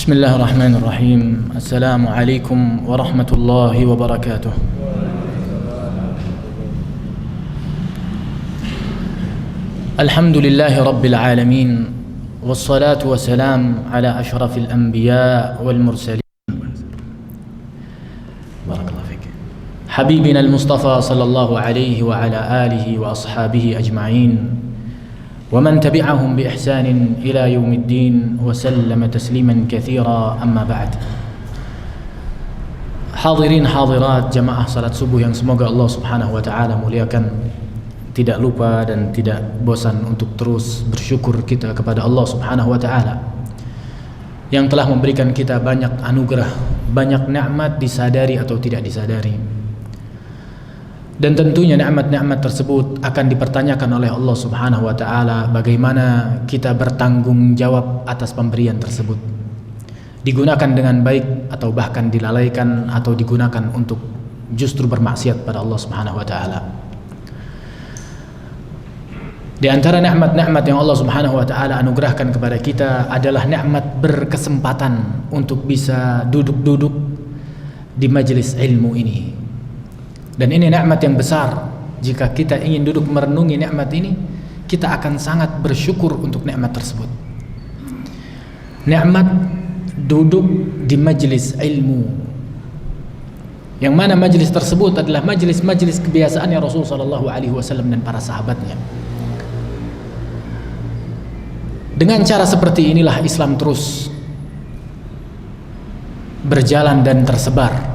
بسم الله الرحمن الرحيم. السلام عليكم ورحمة الله وبركاته. الحمد لله رب العالمين، والصلاة والسلام على أشرف الأنبياء والمرسلين. بارك الله فيك. حبيبنا المصطفى صلى الله عليه وعلى آله وأصحابه أجمعين، ومن تبعهم بإحسان إلى يوم الدين، وسلم تسليما كثيرا. أما بعد. Hadirin hadirat jamaah salat subuh yang semoga Allah Subhanahu wa taala muliakan. Tidak lupa dan tidak bosan untuk terus bersyukur kita kepada Allah Subhanahu wa taala yang telah memberikan kita banyak anugerah, banyak nikmat disadari atau tidak disadari. Dan tentunya nikmat-nikmat tersebut akan dipertanyakan oleh Allah Subhanahu wa taala bagaimana kita bertanggung jawab atas pemberian tersebut. Digunakan dengan baik atau bahkan dilalaikan atau digunakan untuk justru bermaksiat pada Allah Subhanahu wa taala. Di antara nikmat-nikmat yang Allah Subhanahu wa taala anugerahkan kepada kita adalah nikmat berkesempatan untuk bisa duduk-duduk di majelis ilmu ini. Dan ini nikmat yang besar. Jika kita ingin duduk merenungi nikmat ini, kita akan sangat bersyukur untuk nikmat tersebut. Nikmat duduk di majelis ilmu, yang mana majelis tersebut adalah majelis-majelis kebiasaannya Rasulullah SAW dan para sahabatnya. Dengan cara seperti inilah Islam terus berjalan dan tersebar.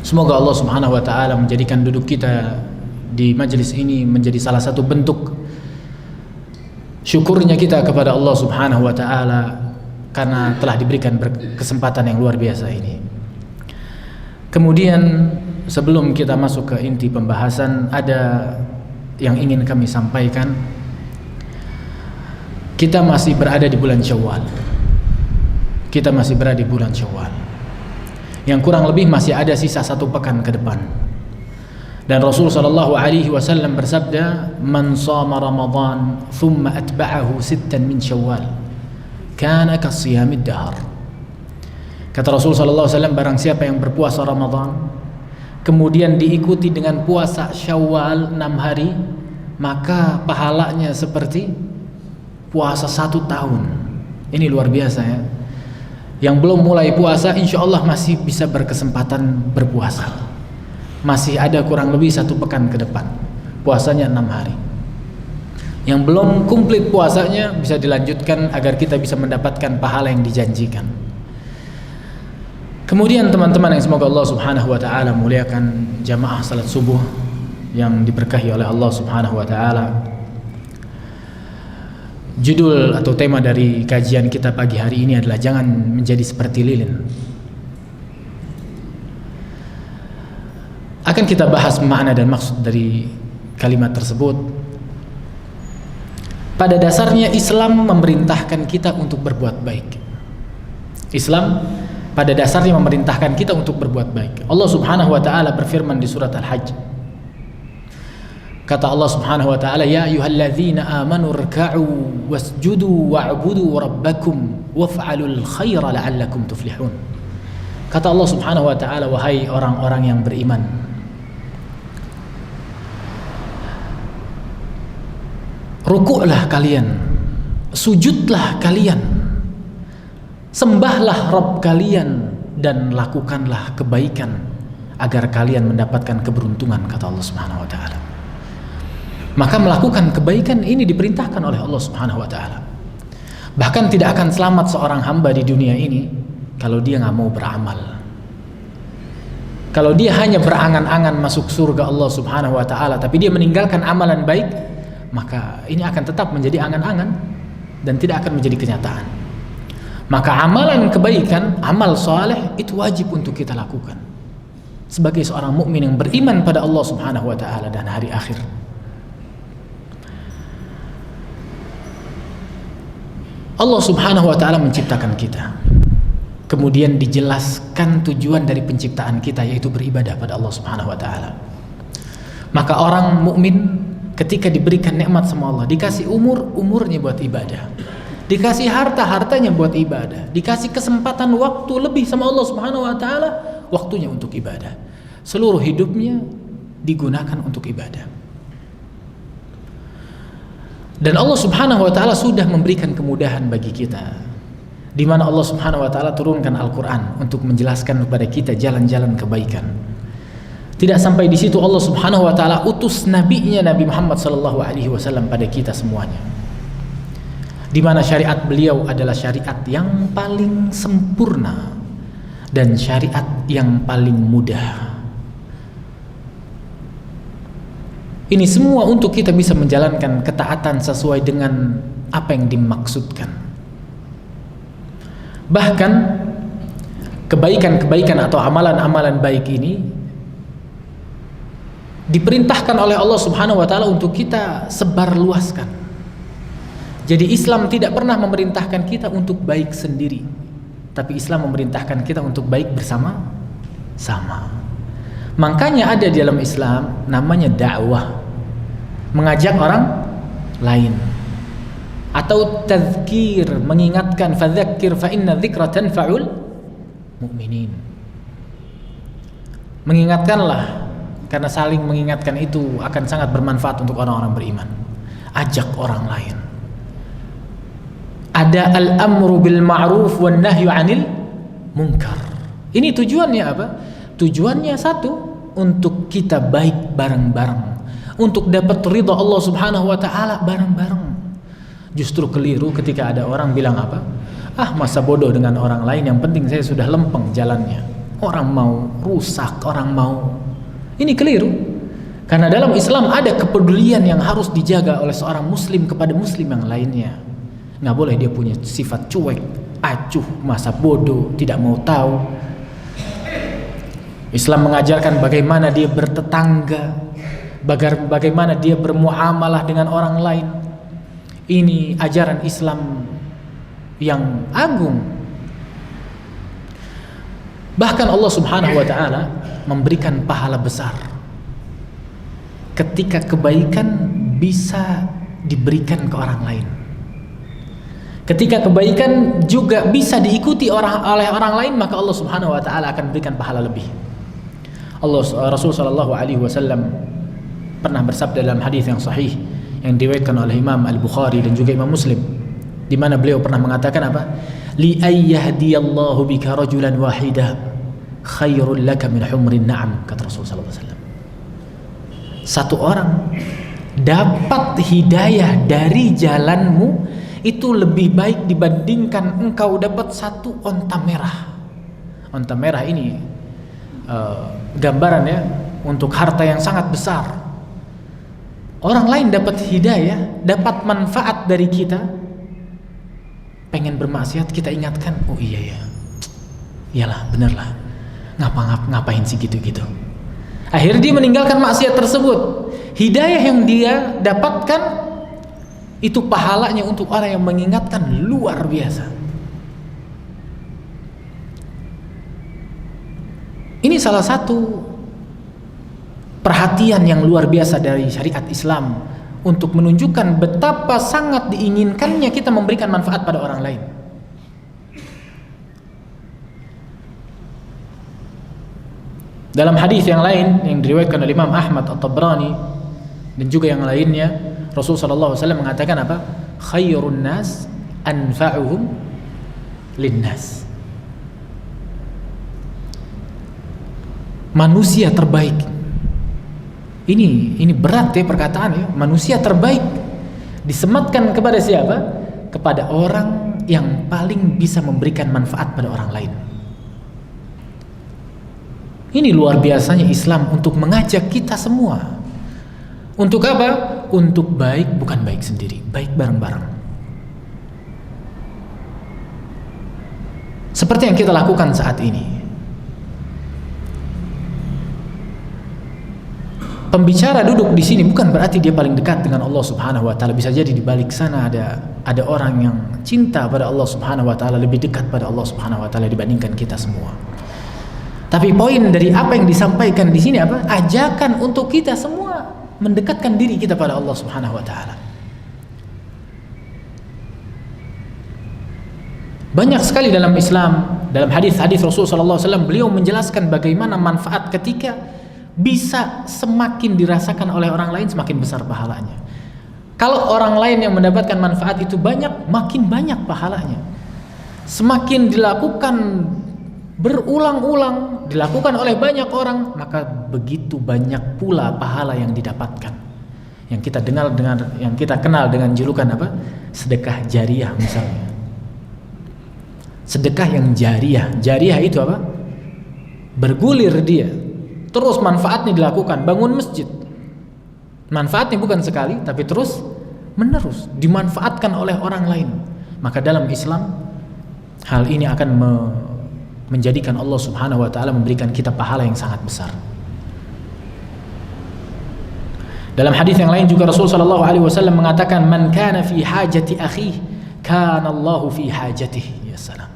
Semoga Allah Subhanahu wa taala menjadikan duduk kita di majelis ini menjadi salah satu bentuk syukurnya kita kepada Allah Subhanahu wa taala karena telah diberikan kesempatan yang luar biasa ini. Kemudian sebelum kita masuk ke inti pembahasan, ada yang ingin kami sampaikan. Kita masih berada di bulan Syawal. Kita masih berada di bulan Syawal, yang kurang lebih masih ada sisa 1 pekan ke depan. Dan Rasul sallallahu alaihi wasallam bersabda, "Man shama Ramadan thumma atba'ahu 6 min Syawal, kana ka shiyamid dahr." Kata Rasul sallallahu alaihi wasallam, barang siapa yang berpuasa Ramadan kemudian diikuti dengan puasa Syawal 6 hari, maka pahalanya seperti puasa 1 tahun. Ini luar biasa ya. Yang belum mulai puasa insya Allah masih bisa berkesempatan berpuasa. Masih ada kurang lebih 1 pekan ke depan. Puasanya 6 hari. Yang belum komplit puasanya bisa dilanjutkan agar kita bisa mendapatkan pahala yang dijanjikan. Kemudian teman-teman yang semoga Allah Subhanahu wa taala muliakan, jamaah salat subuh yang diberkahi oleh Allah Subhanahu wa taala. Judul atau tema dari kajian kita pagi hari ini adalah jangan menjadi seperti lilin. Akan kita bahas makna dan maksud dari kalimat tersebut. Pada dasarnya Islam memerintahkan kita untuk berbuat baik. Islam pada dasarnya memerintahkan kita untuk berbuat baik. Allah Subhanahu wa taala berfirman di surat Al-Hajj. Kata Allah Subhanahu wa taala, "Ya ayyuhalladzina amanu rka'u wasjudu wa'budu rabbakum waf'alul khaira la'allakum tuflihun." Kata Allah Subhanahu wa taala, wahai orang-orang yang beriman, rukuklah kalian, sujudlah kalian, sembahlah Rabb kalian, dan lakukanlah kebaikan agar kalian mendapatkan keberuntungan, kata Allah Subhanahu wa taala. Maka melakukan kebaikan ini diperintahkan oleh Allah Subhanahu wa taala. Bahkan tidak akan selamat seorang hamba di dunia ini kalau dia nggak mau beramal. Kalau dia hanya berangan-angan masuk surga Allah Subhanahu wa taala tapi dia meninggalkan amalan baik, maka ini akan tetap menjadi angan-angan dan tidak akan menjadi kenyataan. Maka amalan kebaikan, amal saleh itu wajib untuk kita lakukan sebagai seorang mukmin yang beriman pada Allah Subhanahu wa taala dan hari akhir. Allah Subhanahu wa taala menciptakan kita. Kemudian dijelaskan tujuan dari penciptaan kita, yaitu beribadah pada Allah Subhanahu wa taala. Maka orang mukmin ketika diberikan nikmat sama Allah, dikasih umurnya buat ibadah. dikasih harta-hartanya buat ibadah, dikasih kesempatan waktu lebih sama Allah Subhanahu wa taala, waktunya untuk ibadah. Seluruh hidupnya digunakan untuk ibadah. Dan Allah Subhanahu wa taala sudah memberikan kemudahan bagi kita, di mana Allah Subhanahu wa taala turunkan Al-Qur'an untuk menjelaskan kepada kita jalan-jalan kebaikan. Tidak sampai di situ, Allah Subhanahu wa taala utus nabinya Nabi Muhammad sallallahu alaihi wasallam pada kita semuanya. Di mana syariat beliau adalah syariat yang paling sempurna dan syariat yang paling mudah. Ini semua untuk kita bisa menjalankan ketaatan sesuai dengan apa yang dimaksudkan. Bahkan kebaikan-kebaikan atau amalan-amalan baik ini diperintahkan oleh Allah Subhanahu wa taala untuk kita sebarluaskan. Jadi Islam tidak pernah memerintahkan kita untuk baik sendiri, tapi Islam memerintahkan kita untuk baik bersama-sama. Makanya ada di dalam Islam namanya dakwah, mengajak orang lain, atau tazkir, mengingatkan, fadzakir fa inna dzikra tanfa'ul mu'minin. Mengingatkanlah, karena saling mengingatkan itu akan sangat bermanfaat untuk orang-orang beriman. Ajak orang lain. Ada al-amru bil ma'ruf wan nahyu 'anil munkar. Ini tujuannya apa? Tujuannya satu, untuk kita baik bareng-bareng, untuk dapat ridha Allah Subhanahu wa taala bareng-bareng. Justru keliru ketika ada orang bilang apa? Ah, masa bodoh dengan orang lain, yang penting saya sudah lempeng jalannya. Orang mau rusak, orang mau. Ini keliru. Karena dalam Islam ada kepedulian yang harus dijaga oleh seorang muslim kepada muslim yang lainnya. Nggak boleh dia punya sifat cuek, acuh, masa bodoh, tidak mau tahu. Islam mengajarkan bagaimana dia bertetangga, bagaimana dia bermuamalah dengan orang lain. Ini ajaran Islam yang agung. Bahkan Allah Subhanahu wa taala memberikan pahala besar ketika kebaikan bisa diberikan ke orang lain. Ketika kebaikan juga bisa diikuti oleh orang lain, maka Allah Subhanahu wa taala akan berikan pahala lebih. Rasul sallallahu alaihi wasallam pernah bersabda dalam hadis yang sahih yang diriwayatkan oleh Imam Al-Bukhari dan juga Imam Muslim, di mana beliau pernah mengatakan apa? Li ayyahdiyallahu bika rajulan wahida khairul laka min humrin na'am, kata Rasul sallallahu alaihi wasallam. Satu orang dapat hidayah dari jalanmu itu lebih baik dibandingkan engkau dapat satu onta merah. Onta merah ini gambaran ya untuk harta yang sangat besar. Orang lain dapat hidayah, dapat manfaat dari kita. Pengen bermaksiat, kita ingatkan, oh iya ya, iyalah, benarlah, ngapain sih gitu-gitu. Akhirnya dia meninggalkan maksiat tersebut. Hidayah yang dia dapatkan itu pahalanya untuk orang yang mengingatkan luar biasa. Ini salah satu perhatian yang luar biasa dari syariat Islam untuk menunjukkan betapa sangat diinginkannya kita memberikan manfaat pada orang lain. Dalam hadis yang lain yang diriwayatkan oleh Imam Ahmad At-Tabrani dan juga yang lainnya, Rasul sallallahu alaihi wasallam mengatakan apa? Khairun nas anfa'uhum linnas. Manusia terbaik. Ini berat ya perkataan ya. Manusia terbaik disematkan kepada siapa? Kepada orang yang paling bisa memberikan manfaat pada orang lain. Ini luar biasanya Islam untuk mengajak kita semua. Untuk apa? Untuk baik, bukan baik sendiri, baik bareng-bareng. Seperti yang kita lakukan saat ini. Pembicara duduk di sini bukan berarti dia paling dekat dengan Allah Subhanahu wa taala. Bisa jadi di balik sana ada orang yang cinta pada Allah Subhanahu wa taala, lebih dekat pada Allah Subhanahu wa taala dibandingkan kita semua. Tapi poin dari apa yang disampaikan di sini apa? Ajakan untuk kita semua mendekatkan diri kita pada Allah Subhanahu wa taala. Banyak sekali dalam Islam, dalam hadis-hadis Rasulullah SAW, beliau menjelaskan bagaimana manfaat ketika bisa semakin dirasakan oleh orang lain, semakin besar pahalanya. Kalau orang lain yang mendapatkan manfaat itu banyak, makin banyak pahalanya. Semakin dilakukan berulang-ulang, dilakukan oleh banyak orang, maka begitu banyak pula pahala yang didapatkan. Yang kita kenal dengan julukan apa? Sedekah jariyah misalnya. Sedekah yang jariyah. Jariyah itu apa? Bergulir dia. Terus manfaatnya dilakukan. Bangun masjid. Manfaatnya bukan sekali, tapi terus menerus dimanfaatkan oleh orang lain. Maka dalam Islam, hal ini akan menjadikan Allah Subhanahu wa taala memberikan kita pahala yang sangat besar. Dalam hadis yang lain juga Rasul sallallahu alaihi wasallam mengatakan, "Man kana fi hajati akhihi, kana Allahu fi hajatihi." Ya salam.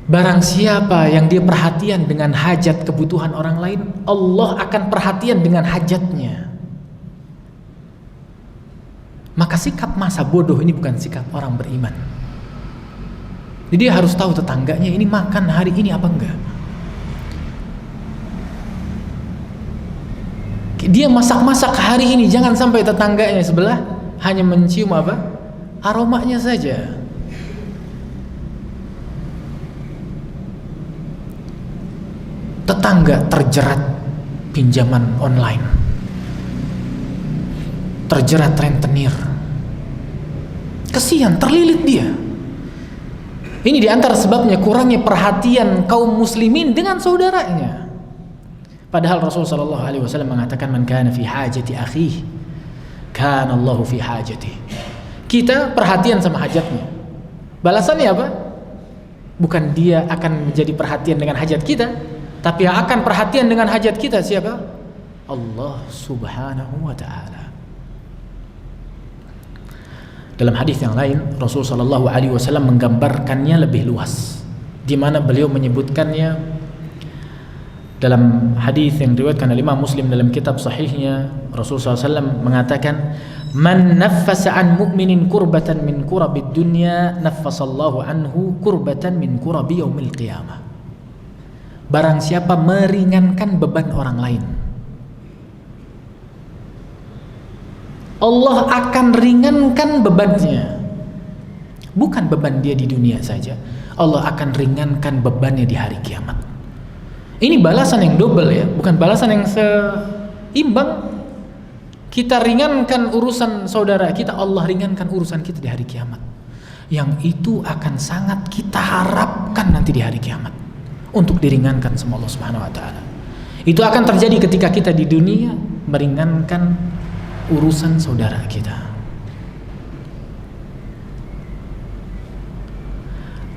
Barang siapa yang dia perhatian dengan hajat kebutuhan orang lain, Allah akan perhatian dengan hajatnya. Maka sikap masa bodoh ini bukan sikap orang beriman. Jadi dia harus tahu tetangganya ini makan hari ini apa enggak. Dia masak-masak hari ini, jangan sampai tetangganya sebelah hanya mencium apa? Aromanya saja. Tetangga terjerat pinjaman online, terjerat rentenir, kesian, terlilit dia. Ini diantara sebabnya kurangnya perhatian kaum muslimin dengan saudaranya. Padahal Rasulullah sallallahu alaihi wasallam mengatakan, "Man kana fi hajati akhihi, kana Allahu fi hajatihi." Kita perhatian sama hajatnya. Balasannya apa? Bukan dia akan menjadi perhatian dengan hajat kita, tapi yang akan perhatian dengan hajat kita siapa? Allah Subhanahu wa taala. Dalam hadis yang lain, Rasul sallallahu alaihi wasallam menggambarkannya lebih luas, di mana beliau menyebutkannya dalam hadis yang diriwayatkan oleh Imam Muslim dalam kitab sahihnya. Rasul sallallahu alaihi wasallam mengatakan, "Man naffasa an mu'minin kurbatan min kurabid dunya, naffasallahu anhu kurbatan min kurabi yaumil qiyamah." Barang siapa meringankan beban orang lain, Allah akan ringankan bebannya. Bukan beban dia di dunia saja, Allah akan ringankan bebannya di hari kiamat. Ini balasan yang double ya, bukan balasan yang seimbang. Kita ringankan urusan saudara kita, Allah ringankan urusan kita di hari kiamat. Yang itu akan sangat kita harapkan nanti di hari kiamat untuk diringankan sama Allah Subhanahu wa taala. Itu akan terjadi ketika kita di dunia meringankan urusan saudara kita.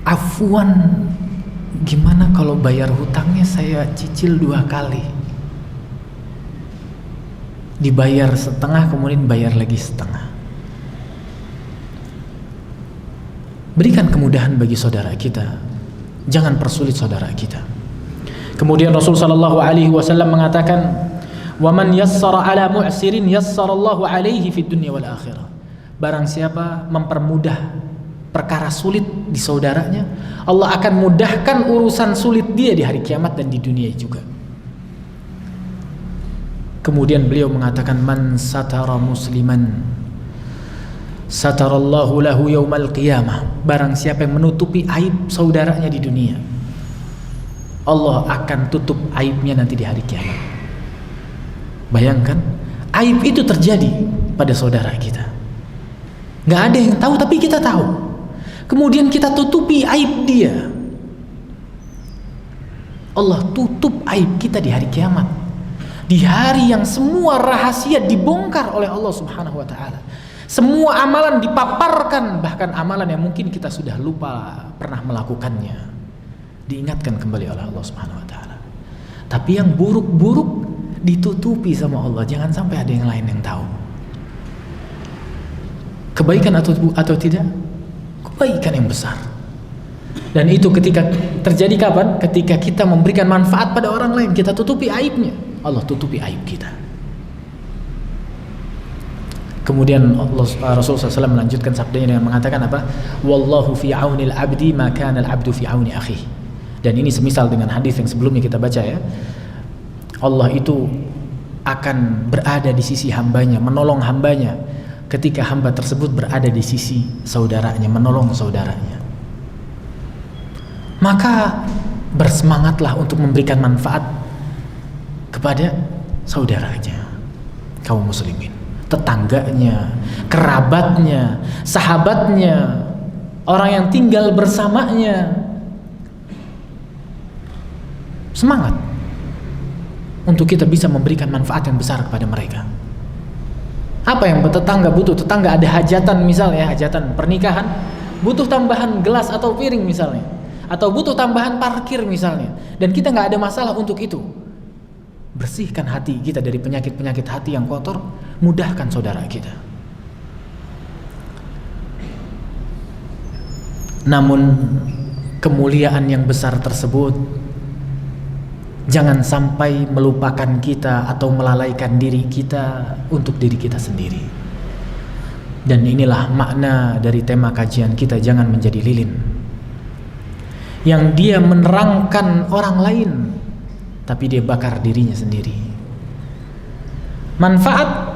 Afwan, gimana kalau bayar hutangnya saya cicil 2 kali? Dibayar setengah kemudian bayar lagi setengah. Berikan kemudahan bagi saudara kita, jangan persulit saudara kita. Kemudian Rasul sallallahu alaihi wasallam mengatakan, "Wa man yassara ala mu'sirin yassarallahu alaihi fid dunya wal akhirah." Barang siapa mempermudah perkara sulit di saudaranya, Allah akan mudahkan urusan sulit dia di hari kiamat dan di dunia juga. Kemudian beliau mengatakan, "Man satara musliman satarallahu lahu yaumal qiyamah." Barang siapa yang menutupi aib saudaranya di dunia, Allah akan tutup aibnya nanti di hari kiamat. Bayangkan, aib itu terjadi pada saudara kita. Gak ada yang tahu, tapi kita tahu. Kemudian kita tutupi aib dia. Allah tutup aib kita di hari kiamat. Di hari yang semua rahasia dibongkar oleh Allah Subhanahu wa taala. Semua amalan dipaparkan, bahkan amalan yang mungkin kita sudah lupa pernah melakukannya, diingatkan kembali oleh Allah Subhanahu wa taala. Tapi yang buruk-buruk ditutupi sama Allah, jangan sampai ada yang lain yang tahu. Kebaikan atau tidak? Kebaikan yang besar. Dan itu ketika terjadi kapan? Ketika kita memberikan manfaat pada orang lain, kita tutupi aibnya, Allah tutupi aib kita. Kemudian Rasulullah SAW melanjutkan sabdanya dengan mengatakan apa? Wallahu fi aunil abdi ma kana al-abdu fi auni akhihi. Dan ini semisal dengan hadis yang sebelumnya kita baca ya. Allah itu akan berada di sisi hambanya, menolong hambanya ketika hamba tersebut berada di sisi saudaranya, menolong saudaranya. Maka bersemangatlah untuk memberikan manfaat kepada saudaranya, kaum muslimin, tetangganya, kerabatnya, sahabatnya, orang yang tinggal bersamanya. Semangat untuk kita bisa memberikan manfaat yang besar kepada mereka. Apa yang tetangga butuh? Tetangga ada hajatan misalnya, hajatan pernikahan, butuh tambahan gelas atau piring misalnya, atau butuh tambahan parkir misalnya, dan kita nggak ada masalah untuk itu. Bersihkan hati kita dari penyakit-penyakit hati yang kotor, mudahkan saudara kita. Namun kemuliaan yang besar tersebut jangan sampai melupakan kita atau melalaikan diri kita untuk diri kita sendiri. Dan inilah makna dari tema kajian kita, jangan menjadi lilin yang dia menerangkan orang lain tapi dia bakar dirinya sendiri. Manfaat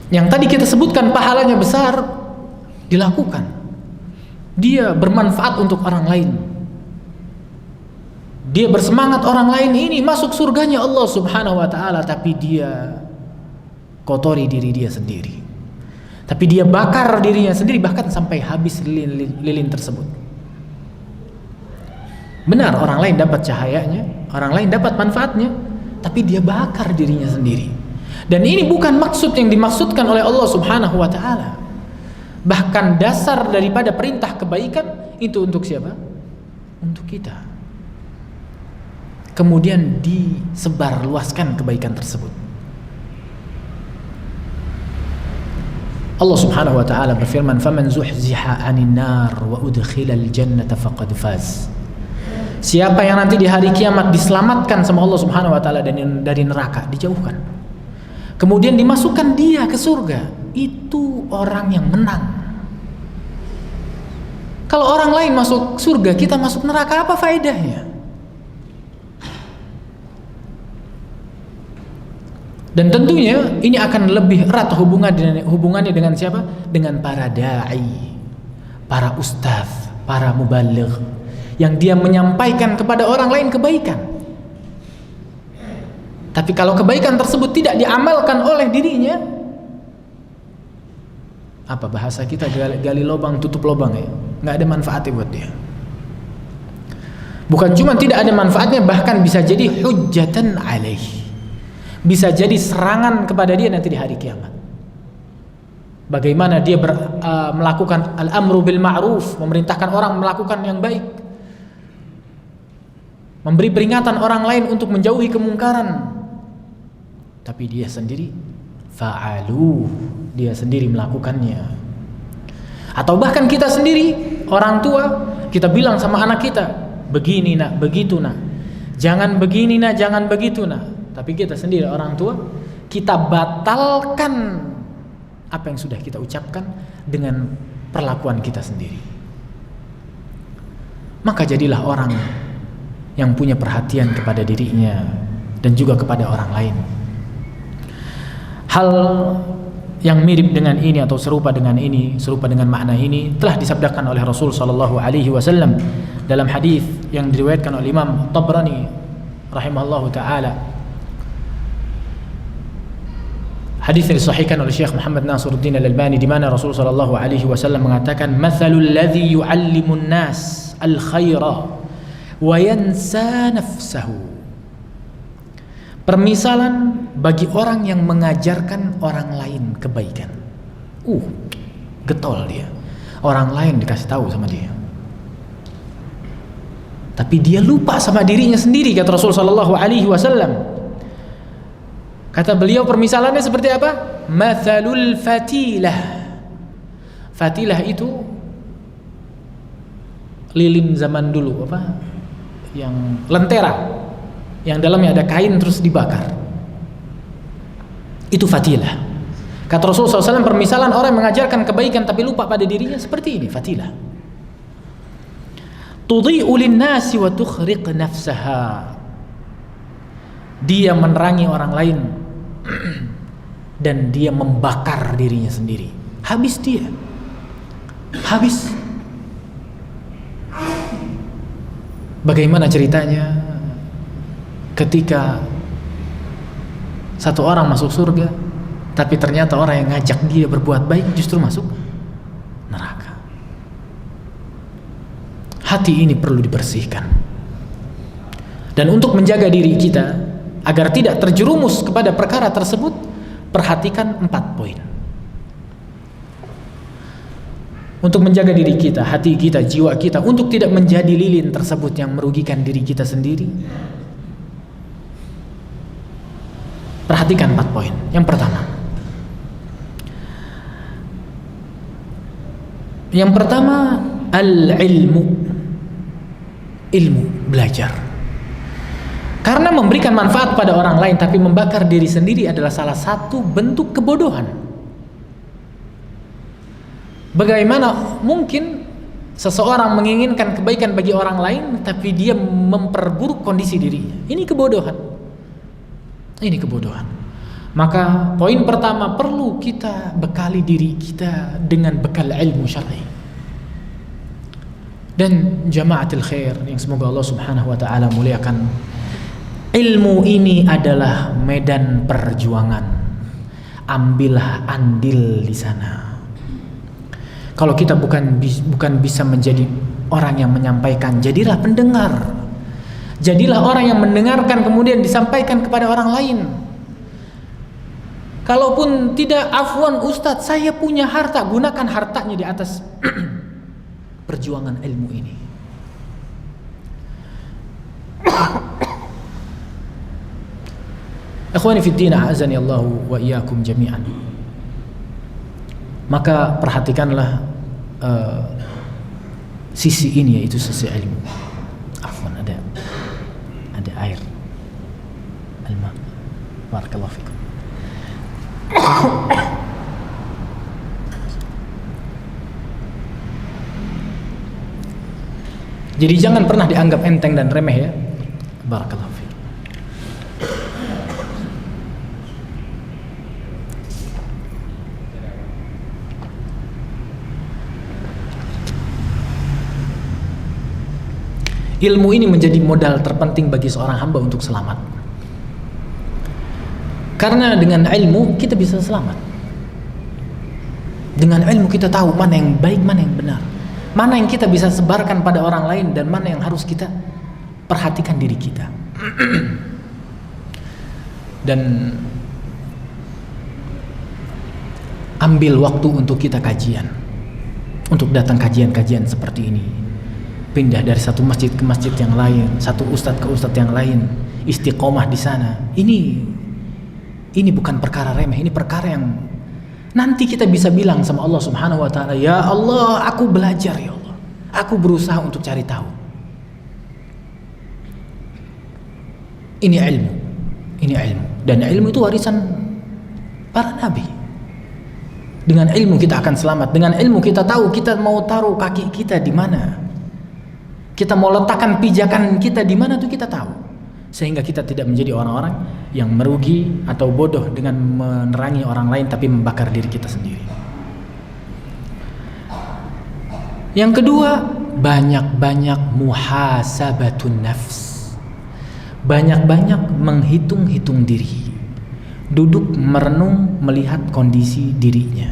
yang tadi kita sebutkan pahalanya besar dilakukan, dia bermanfaat untuk orang lain, dia bersemangat orang lain ini masuk surganya Allah Subhanahu wa ta'ala, tapi dia kotori diri dia sendiri, tapi dia bakar dirinya sendiri, bahkan sampai habis lilin tersebut. Benar, orang lain dapat cahayanya, orang lain dapat manfaatnya, tapi dia bakar dirinya sendiri. Dan ini bukan maksud yang dimaksudkan oleh Allah Subhanahu wa ta'ala. Bahkan dasar daripada perintah kebaikan itu untuk siapa? Untuk kita. Kemudian disebarluaskan kebaikan tersebut. Allah Subhanahu wa ta'ala berfirman, "Faman zuhziha 'anil nar wa udkhilal jannata faqad faz." Siapa yang nanti di hari kiamat diselamatkan sama Allah Subhanahu wa ta'ala dari neraka, dijauhkan, kemudian dimasukkan dia ke surga, itu orang yang menang. Kalau orang lain masuk surga, kita masuk neraka, apa faedahnya? Dan tentunya ini akan lebih erat hubungannya dengan siapa? Dengan para da'i, para ustaz, para mubaligh, yang dia menyampaikan kepada orang lain kebaikan. Tapi kalau kebaikan tersebut tidak diamalkan oleh dirinya, apa bahasa kita, gali lubang tutup lubang ya, nggak ada manfaatnya buat dia. Bukan cuma tidak ada manfaatnya, bahkan bisa jadi hujjatan alaih, bisa jadi serangan kepada dia nanti di hari kiamat. Bagaimana dia melakukan al-amru bil ma'ruf, memerintahkan orang melakukan yang baik, memberi peringatan orang lain untuk menjauhi kemungkaran, tapi dia sendiri fa'alu, dia sendiri melakukannya. Atau bahkan kita sendiri, orang tua, kita bilang sama anak kita, begini nak, begitu nak, jangan begini nak, jangan begitu nak. Tapi kita sendiri orang tua, kita batalkan apa yang sudah kita ucapkan dengan perlakuan kita sendiri. Maka jadilah orang yang punya perhatian kepada dirinya dan juga kepada orang lain. Hal yang mirip dengan ini atau serupa dengan ini, serupa dengan makna ini telah disabdakan oleh Rasul sallallahu alaihi wasallam dalam hadis yang diriwayatkan oleh Imam Tabrani rahimahullahu taala. Hadis yang disahihkan oleh Syekh Muhammad Nasiruddin Al-Albani, di mana Rasul sallallahu alaihi wasallam mengatakan, "Matsalul ladzi yu'allimun nas al-khaira wa yansa nafsahu." Permisalan bagi orang yang mengajarkan orang lain kebaikan. Getol dia. Orang lain dikasih tahu sama dia, tapi dia lupa sama dirinya sendiri, kata Rasul sallallahu alaihi wasallam. Kata beliau, permisalannya seperti apa? Matsalul fatilah. Fatilah itu lilin zaman dulu, apa? Yang lentera, yang dalamnya ada kain terus dibakar. Itu fatilah. Kata Rasulullah SAW, permisalan orang yang mengajarkan kebaikan tapi lupa pada dirinya seperti ini, fatilah. Tudhi'u lin-nasi wa tukhriq nafsaha. Dia menerangi orang lain dan dia membakar dirinya sendiri. Habis dia. Habis. Bagaimana ceritanya ketika satu orang masuk surga, tapi ternyata orang yang ngajak dia berbuat baik justru masuk neraka. Hati ini perlu dibersihkan. Dan untuk menjaga diri kita agar tidak terjerumus kepada perkara tersebut, perhatikan 4 poin. Untuk menjaga diri kita, hati kita, jiwa kita, untuk tidak menjadi lilin tersebut yang merugikan diri kita sendiri, perhatikan 4 poin. Yang pertama, al-ilmu, ilmu, belajar. Karena memberikan manfaat pada orang lain tapi membakar diri sendiri adalah salah satu bentuk kebodohan. Bagaimana mungkin seseorang menginginkan kebaikan bagi orang lain tapi dia memperburuk kondisi dirinya? Ini kebodohan. Ini kebodohan. Maka poin pertama, perlu kita bekali diri kita dengan bekal ilmu syar'i. Dan jamaatul khair yang semoga Allah Subhanahu wa taala muliakan, ilmu ini adalah medan perjuangan. Ambillah andil di sana. Kalau kita bukan bisa menjadi orang yang menyampaikan, jadilah pendengar. Jadilah orang yang mendengarkan kemudian disampaikan kepada orang lain. Kalaupun tidak, afwan Ustadz, saya punya harta, gunakan hartanya di atas perjuangan ilmu ini. Ikhwani fid din, a'azani Allah wa iyyakum jami'an. Maka perhatikanlah sisi ini, yaitu sisi ilmu. Afwan, ada air. Alma. Barakallahu fikum. Jadi jangan pernah dianggap enteng dan remeh ya. Barakallahu fikum. Ilmu ini menjadi modal terpenting bagi seorang hamba untuk selamat. Karena dengan ilmu kita bisa selamat. Dengan ilmu kita tahu mana yang baik, mana yang benar, mana yang kita bisa sebarkan pada orang lain, dan mana yang harus kita perhatikan diri kita. Dan ambil waktu untuk kita kajian, untuk datang kajian-kajian seperti ini. Pindah dari satu masjid ke masjid yang lain, satu ustadz ke ustadz yang lain, istiqomah di sana. Ini bukan perkara remeh, ini perkara yang nanti kita bisa bilang sama Allah Subhanahu wa taala, ya Allah, aku belajar ya Allah. Aku berusaha untuk cari tahu. Ini ilmu. Ini ilmu. Dan ilmu itu warisan para nabi. Dengan ilmu kita akan selamat. Dengan ilmu kita tahu kita mau taruh kaki kita di mana. Kita mau letakkan pijakan kita di mana tuh kita tahu, sehingga kita tidak menjadi orang-orang yang merugi atau bodoh dengan menerangi orang lain tapi membakar diri kita sendiri. Yang kedua, banyak-banyak muhasabatun nafs, banyak-banyak menghitung-hitung diri, duduk merenung melihat kondisi dirinya.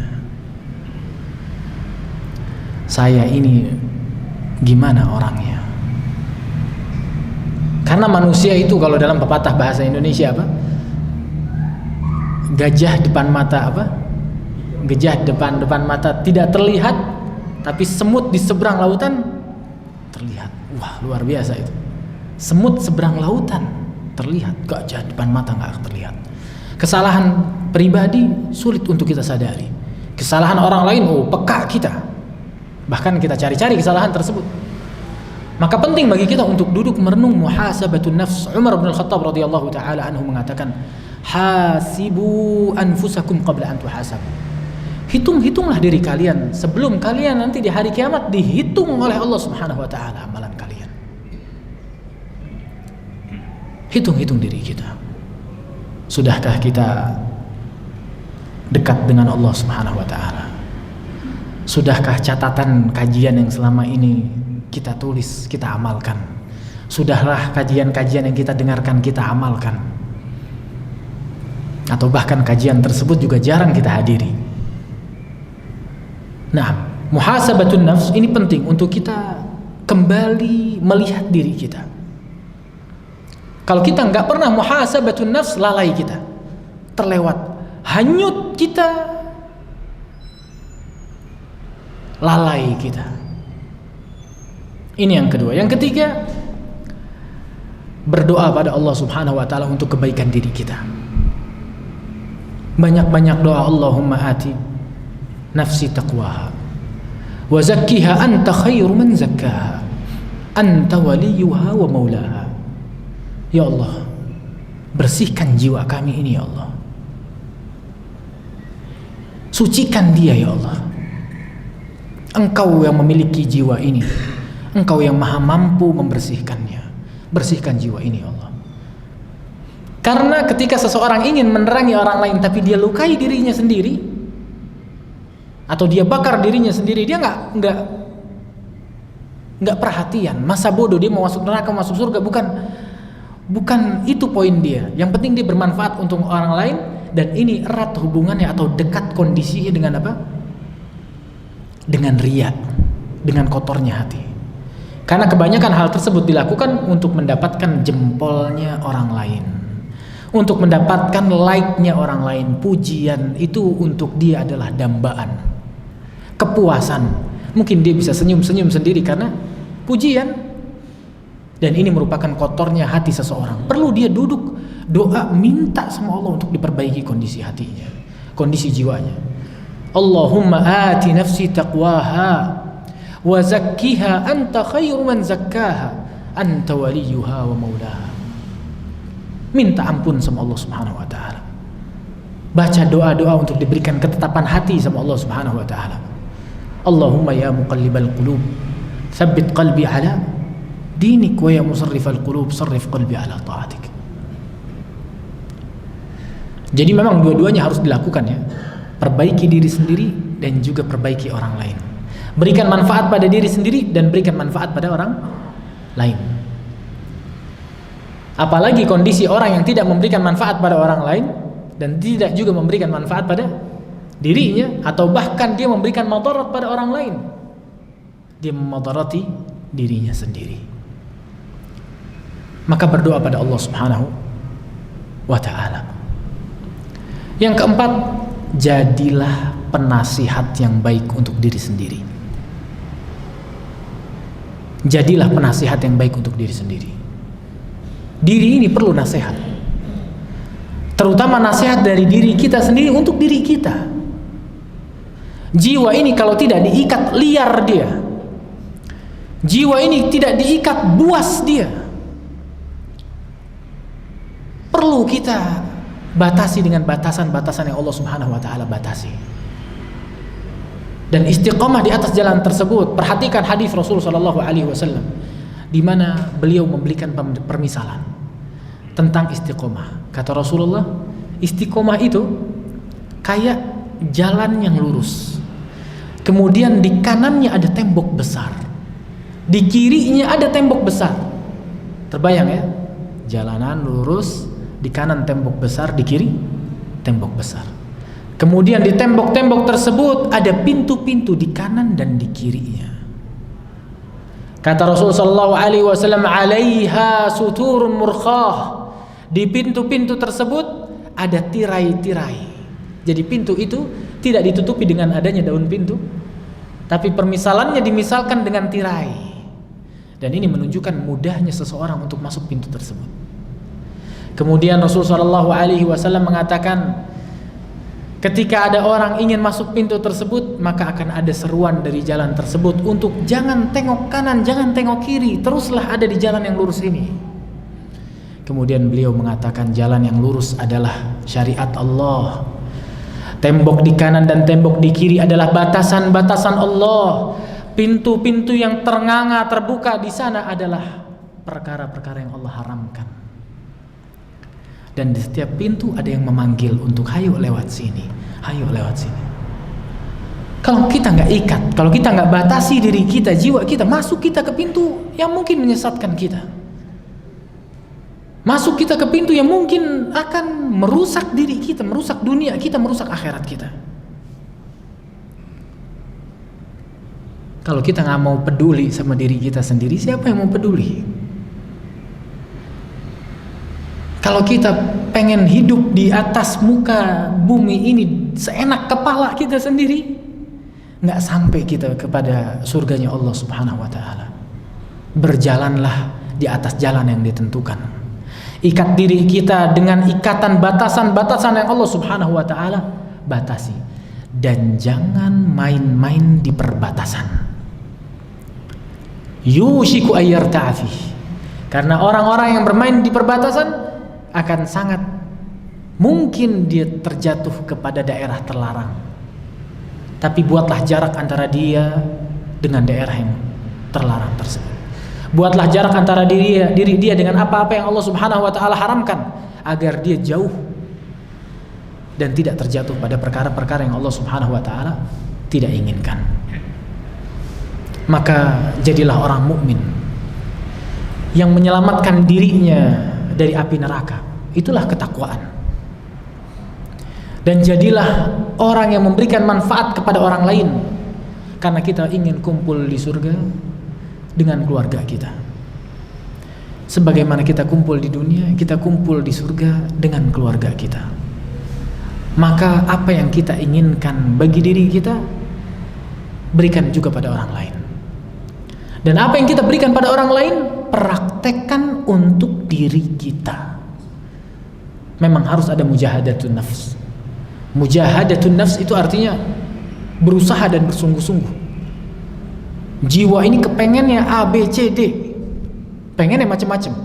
Saya ini gimana orangnya? Karena manusia itu kalau dalam pepatah bahasa Indonesia apa? Gajah depan mata apa? Gajah depan mata tidak terlihat, tapi semut di seberang lautan terlihat. Wah, luar biasa itu. Semut seberang lautan terlihat, gajah depan mata nggak terlihat. Kesalahan pribadi sulit untuk kita sadari. Kesalahan orang lain, peka kita. Bahkan kita cari-cari kesalahan tersebut. Maka penting bagi kita untuk duduk merenung muhasabatun nafs. Umar bin Al-Khattab radhiyallahu taala anhu mengatakan, hasibu anfusakum qabla an tuhasabu. Hitung-hitunglah diri kalian sebelum kalian nanti di hari kiamat dihitung oleh Allah Subhanahu wa taala amalan kalian. Hitung-hitung diri kita. Sudahkah kita dekat dengan Allah Subhanahu wa taala? Sudahkah catatan kajian yang selama ini kita tulis, kita amalkan? Sudahlah kajian-kajian yang kita dengarkan kita amalkan? Atau bahkan kajian tersebut juga jarang kita hadiri? Nah, muhasabatun nafs ini penting untuk kita kembali melihat diri kita. Kalau kita nggak pernah muhasabatun nafs, lalai kita, terlewat, hanyut kita, lalai kita. Ini yang kedua. Yang ketiga, berdoa pada Allah Subhanahu wa taala untuk kebaikan diri kita. Banyak-banyak doa. Allahumma ati nafsi taqwaha wa zakkiha anta khairu man zakkaha anta waliyuha wa maulaha. Ya Allah, bersihkan jiwa kami ini ya Allah, sucikan dia ya Allah. Engkau yang memiliki jiwa ini, Engkau yang maha mampu membersihkannya. Bersihkan jiwa ini ya Allah. Karena ketika seseorang ingin menerangi orang lain tapi dia lukai dirinya sendiri, atau dia bakar dirinya sendiri, dia nggak perhatian. Masa bodoh, dia mau masuk neraka, masuk surga, bukan itu poin dia. Yang penting dia bermanfaat untuk orang lain, dan ini erat hubungannya atau dekat kondisinya dengan apa? Dengan riya, dengan kotornya hati. Karena kebanyakan hal tersebut dilakukan untuk mendapatkan jempolnya orang lain, untuk mendapatkan like-nya orang lain. Pujian itu untuk dia adalah dambaan, kepuasan. Mungkin dia bisa senyum-senyum sendiri karena pujian, dan ini merupakan kotornya hati seseorang. Perlu dia duduk doa, minta sama Allah untuk diperbaiki kondisi hatinya, kondisi jiwanya. Allahumma ati nafsi taqwaha wa zakkiha anta khairu man zakkaha anta waliyuha wa maulaha. Minta ampun sama Allah Subhanahu wa taala. Baca doa-doa untuk diberikan ketetapan hati sama Allah Subhanahu wa taala. Allahumma ya muqallibal qulub tsabbit qalbi ala dinik wa ya musarrifal qulub sarrif qalbi ala ta'atik. Jadi memang dua-duanya harus dilakukan ya. Perbaiki diri sendiri dan juga perbaiki orang lain. Berikan manfaat pada diri sendiri dan berikan manfaat pada orang lain. Apalagi kondisi orang yang tidak memberikan manfaat pada orang lain dan tidak juga memberikan manfaat pada dirinya, atau bahkan dia memberikan madarat pada orang lain, dia memadarati dirinya sendiri. Maka berdoa pada Allah Subhanahu wa ta'ala. Yang keempat, jadilah penasihat yang baik untuk diri sendiri. Jadilah penasihat yang baik untuk diri sendiri. Diri ini perlu nasihat, terutama nasihat dari diri kita sendiri untuk diri kita. Jiwa ini kalau tidak diikat, liar dia. Jiwa ini tidak diikat, buas dia. Perlu kita batasi dengan batasan-batasan yang Allah Subhanahu wa taala batasi. Dan istiqamah di atas jalan tersebut. Perhatikan hadis Rasul sallallahu alaihi wasallam di mana beliau memberikan permisalan tentang istiqamah. Kata Rasulullah, istiqamah itu kayak jalan yang lurus. Kemudian di kanannya ada tembok besar, di kirinya ada tembok besar. Terbayang ya? Jalanan lurus, di kanan tembok besar, di kiri tembok besar. Kemudian di tembok-tembok tersebut ada pintu-pintu di kanan dan di kirinya. Kata Rasulullah sallallahu alaihi wasallam, "'alaiha suturun murkhah." Di pintu-pintu tersebut ada tirai-tirai. Jadi pintu itu tidak ditutupi dengan adanya daun pintu, tapi permisalannya dimisalkan dengan tirai. Dan ini menunjukkan mudahnya seseorang untuk masuk pintu tersebut. Kemudian Rasulullah sallallahu alaihi wasallam mengatakan, ketika ada orang ingin masuk pintu tersebut, maka akan ada seruan dari jalan tersebut untuk jangan tengok kanan, jangan tengok kiri, teruslah ada di jalan yang lurus ini. Kemudian beliau mengatakan jalan yang lurus adalah syariat Allah. Tembok di kanan dan tembok di kiri adalah batasan-batasan Allah. Pintu-pintu yang ternganga terbuka di sana adalah perkara-perkara yang Allah haramkan. Dan di setiap pintu ada yang memanggil untuk hayo lewat sini, hayo lewat sini. Kalau kita nggak ikat, kalau kita nggak batasi diri kita, jiwa kita, masuk kita ke pintu yang mungkin menyesatkan kita. Masuk kita ke pintu yang mungkin akan merusak diri kita, merusak dunia kita, merusak akhirat kita. Kalau kita nggak mau peduli sama diri kita sendiri, siapa yang mau peduli? Kalau kita pengen hidup di atas muka bumi ini seenak kepala kita sendiri, nggak sampai kita kepada surganya Allah Subhanahu wa Ta'ala. Berjalanlah di atas jalan yang ditentukan. Ikat diri kita dengan ikatan batasan-batasan yang Allah Subhanahu wa Ta'ala batasi. Dan jangan main-main di perbatasan. Yushiku ayyarta'afi. Karena orang-orang yang bermain di perbatasan akan sangat mungkin dia terjatuh kepada daerah terlarang. Tapi buatlah jarak antara dia dengan daerah yang terlarang tersebut. Buatlah jarak antara diri dia dengan apa-apa yang Allah Subhanahu wa Ta'ala haramkan, agar dia jauh dan tidak terjatuh pada perkara-perkara yang Allah Subhanahu wa Ta'ala tidak inginkan. Maka jadilah orang mukmin yang menyelamatkan dirinya dari api neraka. Itulah ketakwaan. Dan jadilah orang yang memberikan manfaat kepada orang lain, karena kita ingin kumpul di surga dengan keluarga kita. Sebagaimana kita kumpul di dunia, kita kumpul di surga dengan keluarga kita. Maka apa yang kita inginkan bagi diri kita, berikan juga pada orang lain. Dan apa yang kita berikan pada orang lain, praktekkan untuk diri kita. Memang harus ada mujahadatun nafs. Mujahadatun nafs itu artinya berusaha dan bersungguh-sungguh. Jiwa ini kepengennya A, B, C, D, pengennya macam-macam.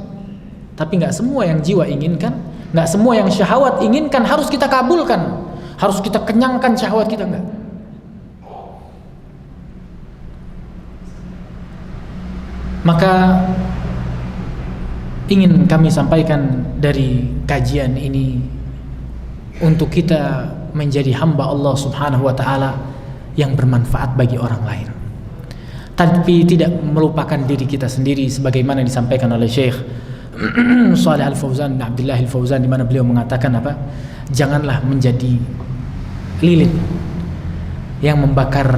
Tapi nggak semua yang jiwa inginkan, nggak semua yang syahwat inginkan harus kita kabulkan, harus kita kenyangkan syahwat kita, nggak. Maka ingin kami sampaikan dari kajian ini, untuk kita menjadi hamba Allah Subhanahu wa Ta'ala yang bermanfaat bagi orang lain, tapi tidak melupakan diri kita sendiri, sebagaimana disampaikan oleh Syekh Shalih Al-Fauzan bin Abdullah Al-Fauzan, di mana beliau mengatakan apa? Janganlah menjadi lilin yang membakar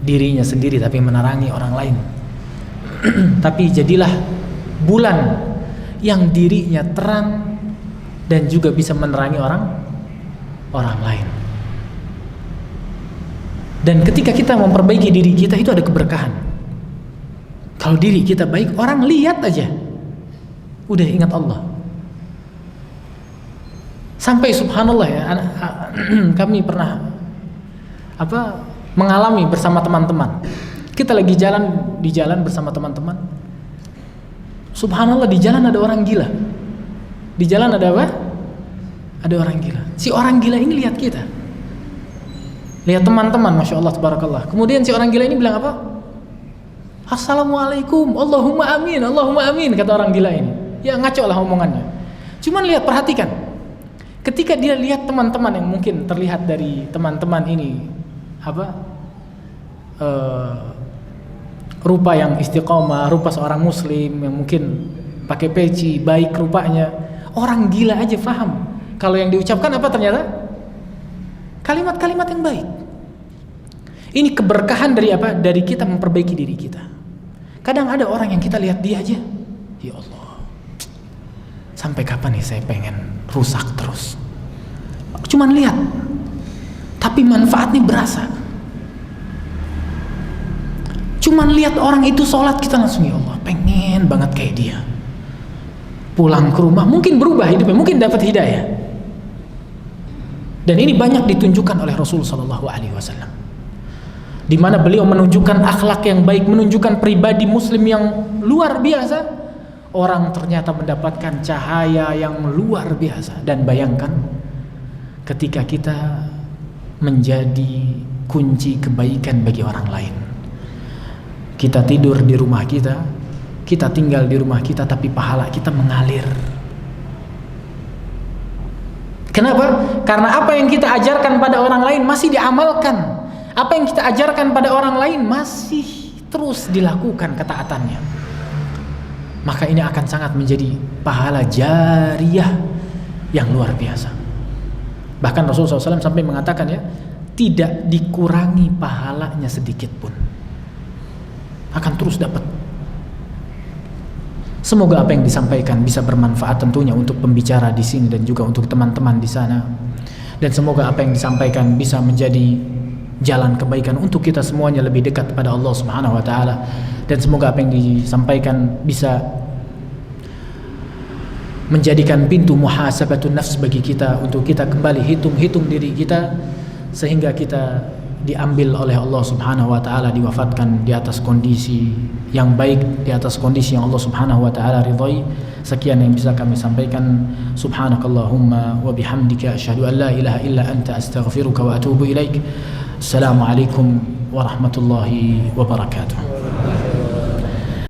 dirinya sendiri tapi menerangi orang lain. Tapi jadilah bulan yang dirinya terang dan juga bisa menerangi orang lain. Dan ketika kita memperbaiki diri kita, itu ada keberkahan. Kalau diri kita baik, orang lihat aja udah ingat Allah. Sampai subhanallah ya, kami pernah mengalami bersama teman-teman. Kita lagi di jalan bersama teman-teman. Subhanallah, di jalan ada orang gila. Di jalan ada apa? Ada orang gila. Si orang gila ini lihat kita, lihat teman-teman, masya Allah, tabarakallah. Kemudian si orang gila ini bilang apa? Assalamualaikum, Allahumma amin, Allahumma amin, kata orang gila ini. Ya ngaco lah omongannya. Cuman lihat, perhatikan, ketika dia lihat teman-teman yang mungkin terlihat dari teman-teman ini rupa yang istiqomah, rupa seorang muslim yang mungkin pakai peci, baik rupanya, orang gila aja paham kalau yang diucapkan apa ternyata kalimat-kalimat yang baik. Ini keberkahan dari apa? Dari kita memperbaiki diri kita. Kadang ada orang yang kita lihat dia aja, ya Allah, sampai kapan nih saya pengen rusak terus. Cuman lihat, tapi manfaatnya berasa. Cuman lihat orang itu sholat, kita langsung ya Allah, pengen banget kayak dia. Pulang ke rumah mungkin berubah hidupnya, mungkin dapat hidayah. Dan ini banyak ditunjukkan oleh Rasul Sallallahu Alaihi Wasallam, di mana beliau menunjukkan akhlak yang baik, menunjukkan pribadi muslim yang luar biasa. orang ternyata mendapatkan cahaya yang luar biasa. Dan bayangkan ketika kita menjadi kunci kebaikan bagi orang lain. Kita tidur di rumah kita tinggal di rumah kita, tapi pahala kita mengalir. Kenapa? Karena apa yang kita ajarkan pada orang lain masih diamalkan. Apa yang kita ajarkan pada orang lain masih terus dilakukan ketaatannya. Maka ini akan sangat menjadi pahala jariyah yang luar biasa. Bahkan Rasulullah SAW sampai mengatakan ya, tidak dikurangi pahalanya sedikit pun. Akan terus dapat. Semoga apa yang disampaikan bisa bermanfaat tentunya untuk pembicara di sini dan juga untuk teman-teman di sana. Dan semoga apa yang disampaikan bisa menjadi jalan kebaikan untuk kita semuanya lebih dekat kepada Allah Subhanahu wa taala. Dan semoga apa yang disampaikan bisa menjadikan pintu muhasabatun nafs bagi kita untuk kita kembali hitung diri kita sehingga kita diambil oleh Allah Subhanahu wa taala, diwafatkan di atas kondisi yang baik, di atas kondisi yang Allah Subhanahu wa taala ridhai. Sekian yang bisa kami sampaikan. Subhanakallahumma wa bihamdika asyhadu an la ilaha illa anta astaghfiruka wa atubu ilaik. Assalamualaikum warahmatullahi wabarakatuh.